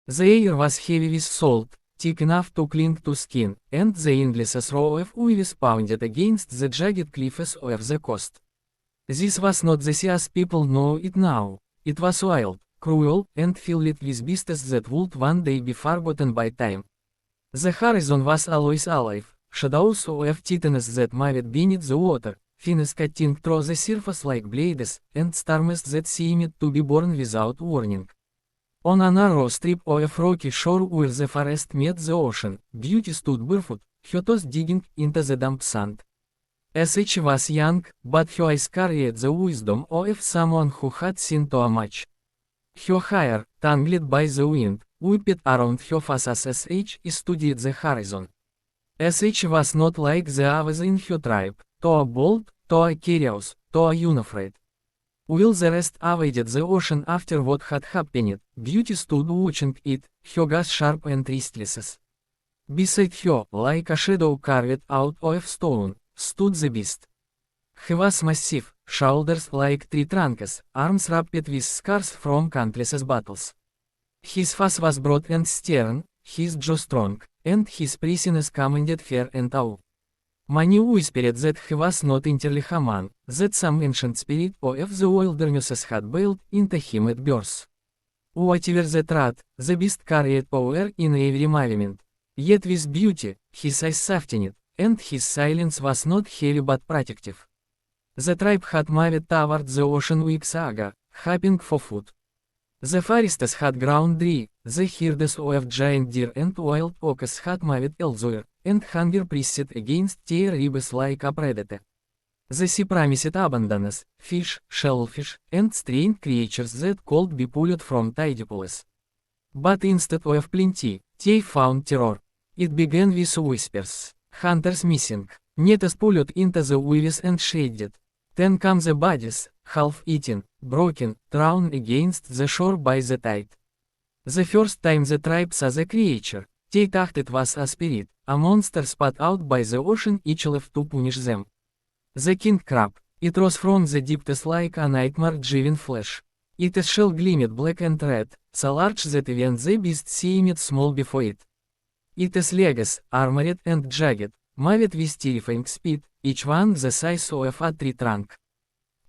The air was heavy with salt, thick enough to cling to skin, and the endless row of waves pounded against the jagged cliffs of the coast. This was not the sea as people know it now. It was wild, cruel, and filled with beasts that would one day be forgotten by time. The horizon was always alive, shadows of titans that moved beneath the water, fins cutting through the surface like blades, and storms that seemed to be born without warning. On a narrow strip of rocky shore where the forest met the ocean, Beauty stood barefoot, her toes digging into the damp sand. She was young, but her eyes carried the wisdom of someone who had seen too much. Her hair, tangled by the wind, whipped around her face as she studied the horizon. She was not like the others in her tribe, too bold, too curious, too unafraid. While the rest avoided the ocean after what had happened, Beauty stood watching it, her gaze sharp and restless. Beside her, like a shadow carved out of stone, stood the beast. He was massive, shoulders like tree trunks, arms wrapped with scars from countless battles. His face was broad and stern, his jaw strong, and his presence commanded fear and awe. Many whispered that he was not entirely human, that some ancient spirit of the wilderness had built into him at birth. Whatever the threat, the beast carried power in every movement. Yet with Beauty, his eyes softened, and his silence was not heavy but protective. The tribe had moved toward the ocean weeks ago, hoping for food. The forests had grown dry, the herds of giant deer and wild oxes had moved elsewhere, and hunger pressed against their ribs like a predator. The sea promised abundance, fish, shellfish, and strange creatures that could be pulled from tide pools. But instead of plenty, they found terror. It began with whispers. Hunters missing, nets pulled into the waves and shredded. Then come the bodies, half-eaten, broken, thrown against the shore by the tide. The first time the tribe saw the creature, they thought it was a spirit, a monster spat out by the ocean each left to punish them. The king crab, it rose from the depths like a nightmare-driven flash. Its shell gleamed black and red, so large that even the beast seemed small before it. Its legs, armored and jagged, moved with terrifying speed, each one the size of a tree trunk.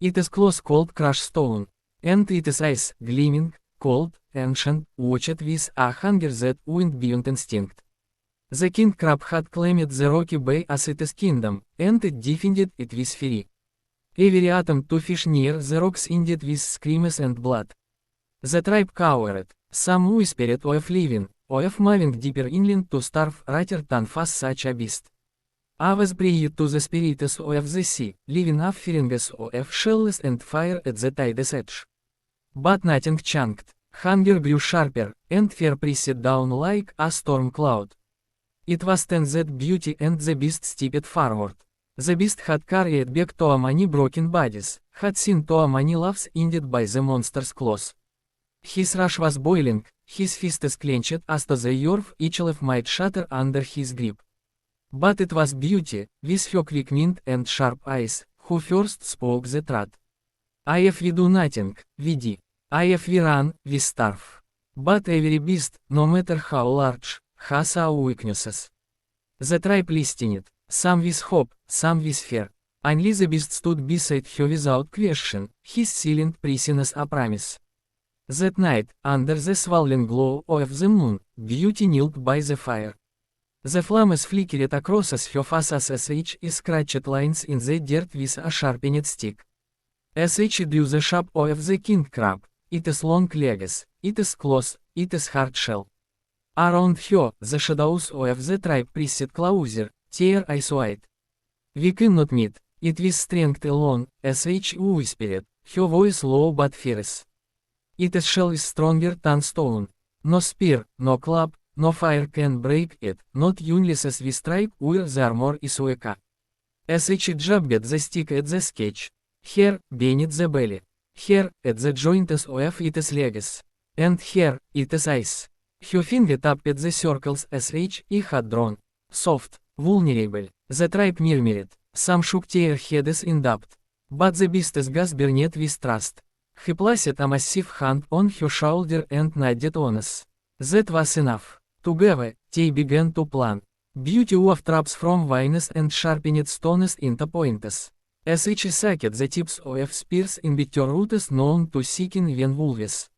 Its claws cold crushed stone, and its eyes, gleaming, cold, ancient, watched with a hunger that went beyond instinct. The king crab had claimed the rocky bay as its kingdom, and it defended it with fury. Every attempt to fish near the rocks ended with screams and blood. The tribe cowered, some whispered of leaving, of moving deeper inland to starve rather than face such a beast. Others prayed to the spirits of the sea, leaving offerings of shells and fire at the tide's edge. But nothing changed. Hunger grew sharper, and fear pressed down like a storm cloud. It was then that Beauty and the beast stepped forward. The beast had carried back too many broken bodies, had seen too many lives ended by the monster's claws. His rush was boiling, his fists clenched as to the earth each leaf might shatter under his grip. But it was Beauty, with her quick mind and sharp eyes, who first spoke the truth. If we do nothing, we die. If we run, we starve. But every beast, no matter how large, has our weaknesses. The tribe listened, some with hope, some with fear. Only the beast stood beside her without question, his silent presence a promise. That night, under the swelling glow of the moon, Beauty knelt by the fire. The flames flickered across her face as she scratched lines in the dirt with a sharpened stick. As she drew the shape of the king crab, its long legs, its claws, its hard shell. Around her, the shadows of the tribe pressed closer, their eyes wide. We cannot meet, it with strength alone, as she whispered, her voice low but fierce. Its shell is stronger than stone. No spear, no club, no fire can break it, not unless as we strike where the armor is weak. As she jabbed the stick at the sketch, here, beneath the belly, here, at the joints of its legs, and here, its eyes. Her finger tapped the circles as he had drawn. Soft, vulnerable, the tribe murmured, some shook their heads in doubt. But the beast's gaze burned with trust. He placed a massive hand on her shoulder and nodded on us. That was enough. Together, they began to plan. Beauty of traps from vines and sharpened stones into points. As each sucked the tips of spears in bitter roots known to seeking when wolves.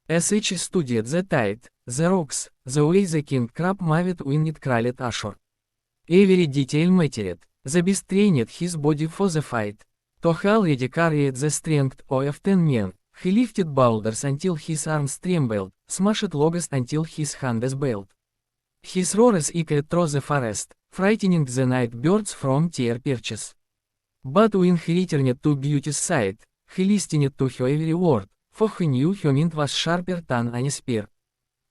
As each studied the tide, the rocks, the way the king crab moved when it crawled ashore. Every detail mattered. The beast trained his body for the fight. To already carried the strength of 10 men. He lifted boulders until his arms trembled, smashed logs until his hands bled. His roars echoed through the forest, frightening the night birds from their perches. But when he returned to Beauty's side, he listened to her every word, for he knew her mind was sharper than any spear.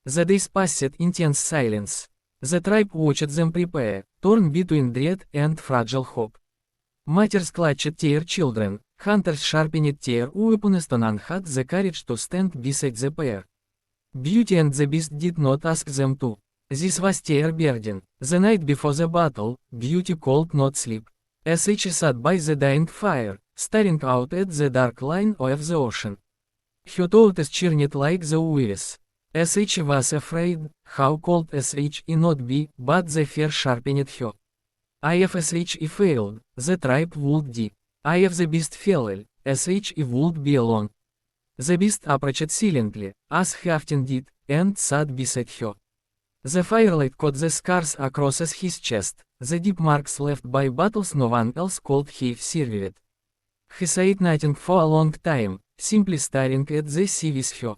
The days passed in tense silence. The tribe watched them prepare, torn between dread and fragile hope. Mothers clutched their children, hunters sharpened their weapons and none had the courage to stand beside the pair. Beauty and the Beast did not ask them to. This was their burden. The night before the battle, Beauty could not sleep. As each sat by the dying fire, staring out at the dark line of the ocean. Her thoughts churned like the waves. As each was afraid, how cold SH not be, but the fear sharpened her. If SH failed, the tribe would die. If the Beast failed, SH would be alone. The Beast approached silently, as he often did, and sat beside her. The firelight caught the scars across his chest, the deep marks left by battles no one else could have survived. He said nothing for a long time, simply staring at the sea with her.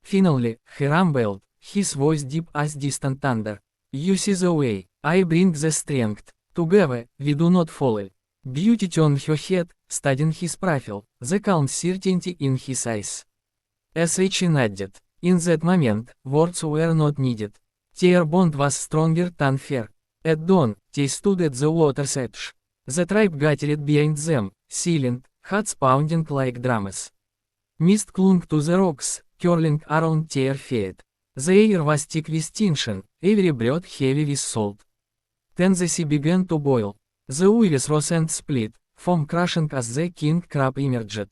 Finally, he rumbled, his voice deep as distant thunder. You see the way, I bring the strength. Together, we do not fall. Beauty turned her head, studying his profile, the calm certainty in his eyes. SH nodded. In that moment, words were not needed. Their bond was stronger than fear. At dawn, they stood at the water's edge. The tribe gathered behind them, silent, hearts pounding like drums. Mist clung to the rocks, curling around their feet. The air was thick with tension, every breath heavy with salt. Then the sea began to boil. The waves rose and split, foam crashing as the king crab emerged.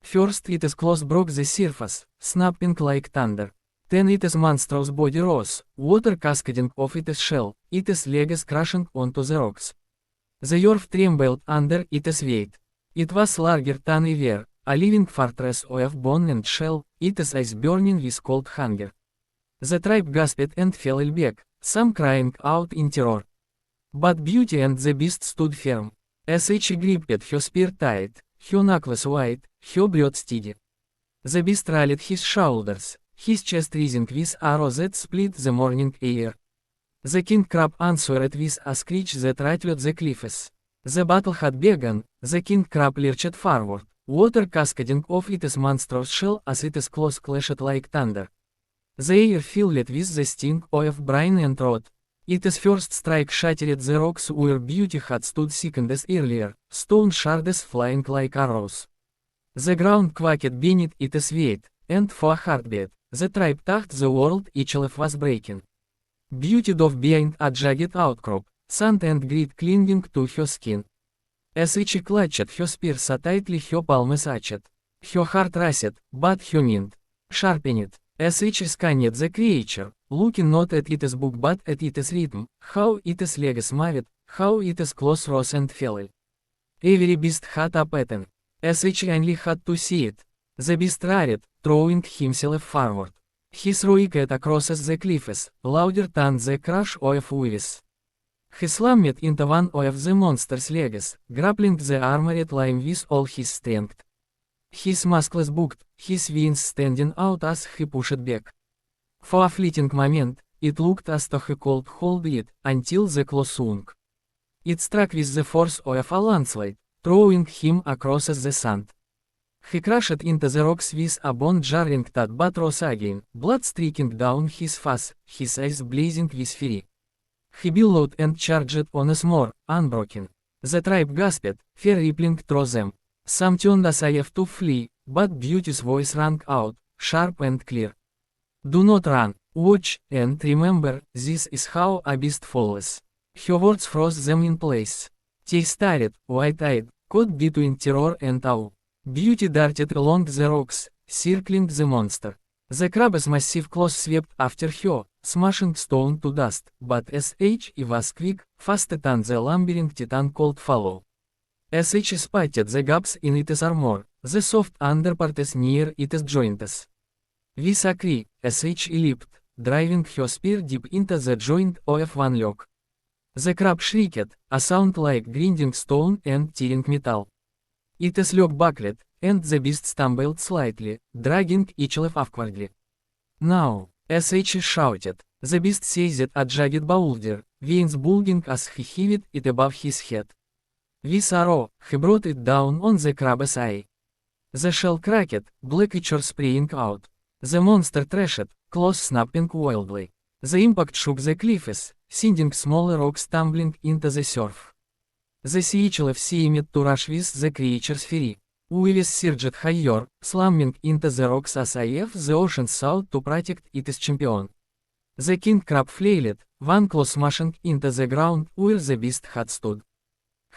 First its claws broke the surface, snapping like thunder. Then its monstrous body rose, water cascading off its shell, its legs crashing onto the rocks. The earth trembled under its weight. It was larger than ever, a living fortress of bone and shell, its eyes burning with cold hunger. The tribe gasped and fell back, some crying out in terror. But Beauty and the Beast stood firm. SH gripped her spear tight, her knuckles white, her breath steady. The Beast rallied his shoulders, his chest rising with a roar that split the morning air. The king crab answered with a screech that rattled the cliffs. The battle had begun, the king crab lurched forward, water cascading off its monstrous shell as its claws clashed like thunder. The air filled with the sting of brine and rot. Its first strike shattered the rocks where Beauty had stood seconds earlier, stone shards flying like arrows. The ground quaked beneath its weight, and for a heartbeat, the tribe thought the world itself was breaking. Beauty dove behind a jagged outcrop, sand and grit clinging to her skin. As each clutched her spear so tightly her palms ached. Her heart raced, but her mind sharpened. As each scanned the creature, looking not at its book but at its rhythm, how its legs moved, how its claws rose and fell. Every beast had a pattern. As each only had to see it. The beast roared, throwing himself forward. His roar echoed across the cliffs, louder than the crash of waves. He slammed into one of the monster's legs, grappling the armored limb with all his strength. His muscles bucked, his veins standing out as he pushed back. For a fleeting moment, it looked as though he could hold it, until the claw swung. It struck with the force of a landslide, throwing him across the sand. He crashed into the rocks with a bone-jarring thud but rose again, blood streaking down his face, his eyes blazing with fury. He bellowed and charged once more, unbroken. The tribe gasped, fear rippling through them. Some turned aside to flee, but Beauty's voice rang out, sharp and clear. Do not run, watch, and remember, this is how a beast falls. Her words froze them in place. They stared, wide-eyed, caught between terror and awe. Beauty darted along the rocks, circling the monster. The crab's massive claws swept after her, smashing stone to dust, but SH was quick, faster than the lumbering titan could follow. SH spotted the gaps in its armor, the soft underparts near its joints. With a cry, SH leaped, driving her spear deep into the joint of one leg. The crab shrieked, a sound like grinding stone and tearing metal. Its leg buckled, and the beast stumbled slightly, dragging each leg awkwardly. Now, SH shouted. The beast seized a jagged boulder, veins bulging as he heaved it above his head. With a roar, he brought it down on the crab's eye. The shell cracked, black ichor spraying out. The monster thrashed, claws snapping wildly. The impact shook the cliffs, sending smaller rocks tumbling into the surf. The sea itself seemed to rush with the creature's fury. Waves surged higher, slamming into the rocks as if the ocean sought to protect its champion. The king crab flailed, one claw smashing into the ground where the beast had stood.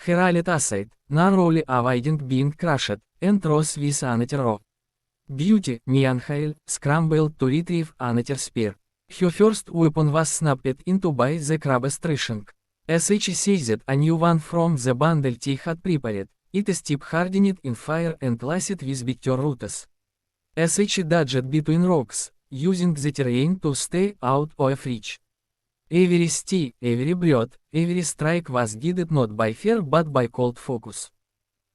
He rolled aside, narrowly avoiding being crushed, and rose with another roar. Beauty, meanwhile, scrambled to retrieve another spear. Her first weapon was snapped into by the crab's thrashing. SH seized a new one from the bundle he had prepared. Its tip hardened in fire and lasted with bitter roots. SH dodged between rocks, using the terrain to stay out of reach. Every step, every breath, every strike was guided not by fear but by cold focus.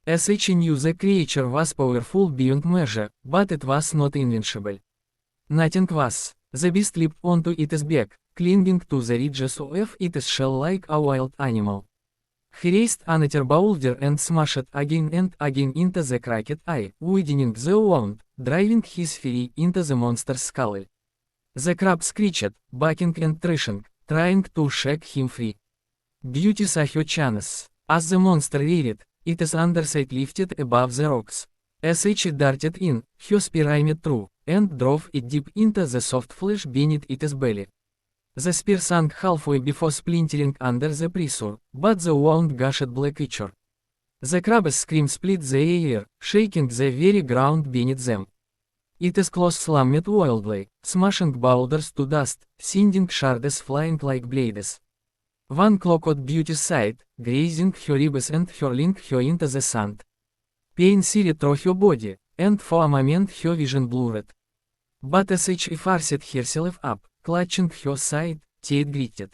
SH knew the creature was powerful beyond measure, but it was not invincible. Nothing was. The beast leaped onto its back, clinging to the ridges of its shell like a wild animal. He raised another boulder and smashed again and again into the cracked eye, widening the wound, driving his fury into the monster's skull. The crab screeched, bucking and thrashing, trying to shake him free. Beauty saw her chance. As the monster reared, its underside lifted above the rocks. SH darted in, her spear aimed true, and drove it deep into the soft flesh beneath its belly. The spear sank halfway before splintering under the pressure, but the wound gushed black ichor. The crab's scream split the air, shaking the very ground beneath them. Its claws slammed wildly, smashing boulders to dust, sending shards flying like blades. One claw caught Beauty's side, grazing her ribs and hurling her into the sand. Pain seared through her body, and for a moment her vision blurred. But SH forced herself up, clutching her side, teeth gritted.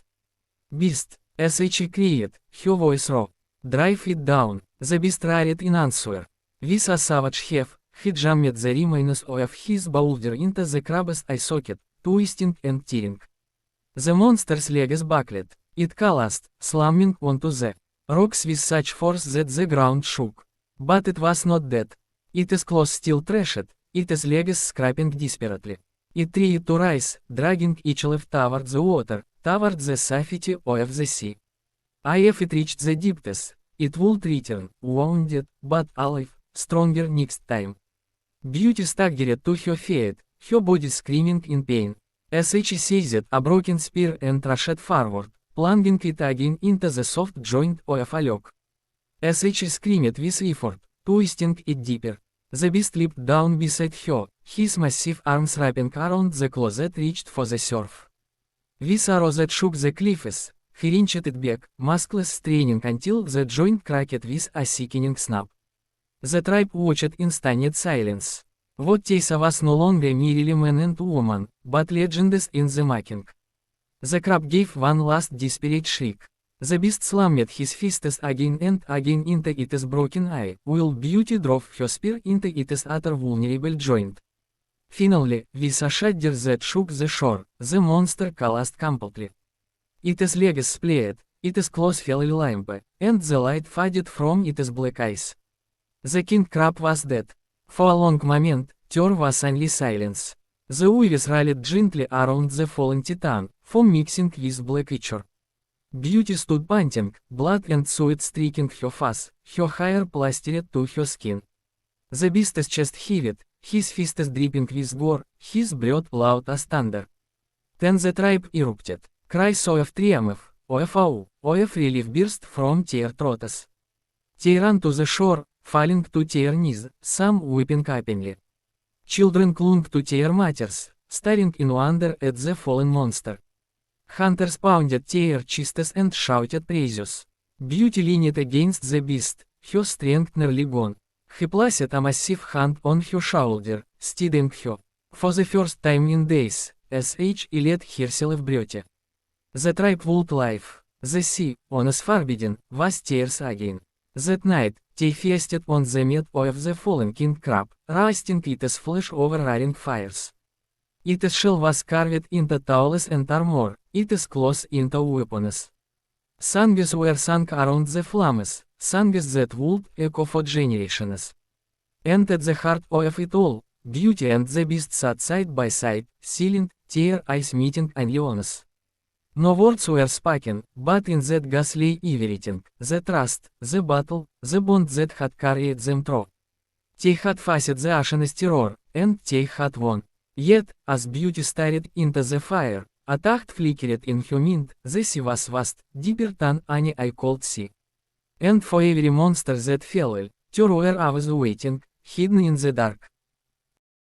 Beast, SH cried, her voice raw. Drive it down, the beast roared in answer. With a savage heave, he jammed the remains of his boulder into the crab's eye socket, twisting and tearing. The monster's legs buckled. It collapsed, slamming onto the rocks with such force that the ground shook. But it was not dead. Its claws still thrashed, its legs scraping desperately. It tried to rise, dragging each leg toward the water, toward the safety of the sea. If it reached the depths, it would return, wounded, but alive, stronger next time. Beauty staggered to her feet, her body screaming in pain. SH seized a broken spear and rushed forward, plunging it again into the soft joint of a leg. SH screamed with effort, twisting it deeper. The beast leaped down beside her, his massive arms wrapping around the claw that reached for the surf. With a roar that shook the cliffs, he wrenched it back, muscles straining until the joint cracked with a sickening snap. The tribe watched in stunned silence. What Tessa was no longer merely man and woman, but legends in the making. The crab gave one last desperate shriek. The beast slammed his fists again and again into its broken eye, while Beauty drove her spear into its other vulnerable joint. Finally, with a shudder that shook the shore, the monster collapsed completely. Its legs split, its claws fell limp, and the light faded from its black eyes. The king crab was dead. For a long moment, there was only silence. The waves rolled gently around the fallen titan, foam mixing with black ichor. Beauty stood panting, blood and sweat streaking her face, her hair plastered to her skin. The beast's chest heaved, his fists dripping with gore, his breath loud as thunder. Then the tribe erupted. Cries of triumph, of awe, of relief burst from their throats. They ran to the shore, falling to their knees, some weeping openly. Children clung to their mothers, staring in wonder at the fallen monster. Hunters pounded their chests and shouted praises. Beauty leaned against the beast, her strength nearly gone. He placed a massive hand on her shoulder, steadying her. For the first time in days, S.H. let herself breathe. The tribe would live. The sea, once forbidden, was theirs again. That night, they feasted on the meat of the fallen king crab, roasting its flesh over roaring fires. Its shell was carved into tools and armor, its claws into weapons. Songs were sung around the flames, songs that would echo for generations. And at the heart of it all, Beauty and the Beast sat side by side, silent, their eyes meeting only honest. No words were spoken, but in that gaze lay everything, the trust, the battle, the bond that had carried them through. They had faced the ocean's terror, and they had won. Yet, as Beauty stared into the fire, a thought flickered in her mind: the sea was vast, deeper than any I could see. And for every monster that fell, there were others waiting, hidden in the dark.